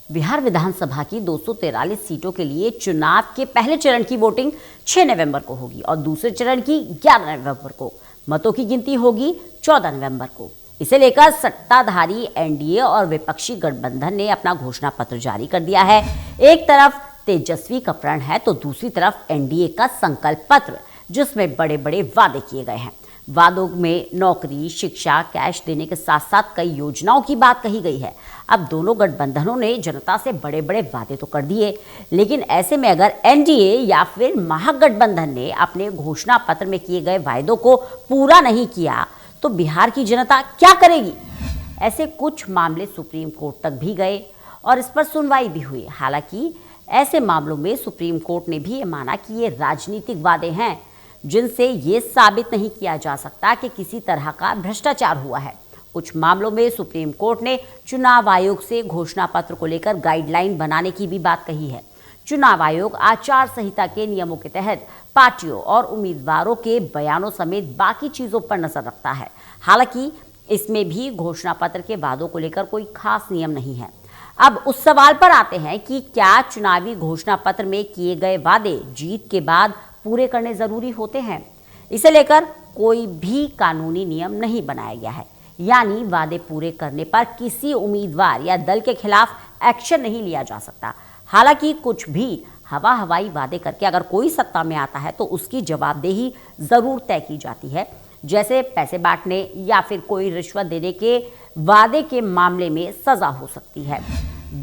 बिहार विधानसभा की 243 सीटों के लिए चुनाव के पहले चरण की वोटिंग 6 नवंबर को होगी और दूसरे चरण की 11 नवंबर को। मतों की गिनती होगी 14 नवंबर को। इसे लेकर सत्ताधारी एनडीए और विपक्षी गठबंधन ने अपना घोषणा पत्र जारी कर दिया है। एक तरफ तेजस्वी का प्रण है तो दूसरी तरफ एनडीए का संकल्प पत्र, जिसमें बड़े बड़े वादे किए गए हैं। वादों में नौकरी, शिक्षा, कैश देने के साथ साथ कई योजनाओं की बात कही गई है। अब दोनों गठबंधनों ने जनता से बड़े बड़े वादे तो कर दिए, लेकिन ऐसे में अगर एनडीए या फिर महागठबंधन ने अपने घोषणा पत्र में किए गए वायदों को पूरा नहीं किया तो बिहार की जनता क्या करेगी? ऐसे कुछ मामले सुप्रीम कोर्ट तक भी गए और इस पर सुनवाई भी हुई। हालांकि ऐसे मामलों में सुप्रीम कोर्ट ने भी ये माना कि ये राजनीतिक वादे हैं, जिनसे ये साबित नहीं किया जा सकता कि किसी तरह का भ्रष्टाचार हुआ है। कुछ मामलों में सुप्रीम कोर्ट ने चुनाव आयोग से घोषणा पत्र को लेकर गाइडलाइन बनाने की भी बात कही है। चुनाव आयोग आचार संहिता के नियमों के तहत पार्टियों और उम्मीदवारों के बयानों समेत बाकी चीजों पर नजर रखता है। हालांकि इसमें भी घोषणा पत्र के वादों को लेकर कोई खास नियम नहीं है। अब उस सवाल पर आते हैं कि क्या चुनावी घोषणा पत्र में किए गए वादे जीत के बाद पूरे करने जरूरी होते हैं? इसे लेकर कोई भी कानूनी नियम नहीं बनाया गया है, यानी वादे पूरे करने पर किसी उम्मीदवार या दल के खिलाफ एक्शन नहीं लिया जा सकता। हालांकि कुछ भी हवाई वादे करके अगर कोई सत्ता में आता है तो उसकी जवाबदेही जरूर तय की जाती है, जैसे पैसे बांटने या फिर कोई रिश्वत देने के वादे के मामले में सजा हो सकती है।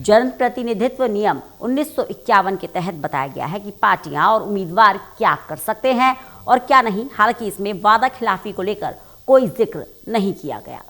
जनप्रतिनिधित्व नियम 1951 के तहत बताया गया है कि पार्टियां और उम्मीदवार क्या कर सकते हैं और क्या नहीं। हालांकि इसमें वादा खिलाफी को लेकर कोई जिक्र नहीं किया गया।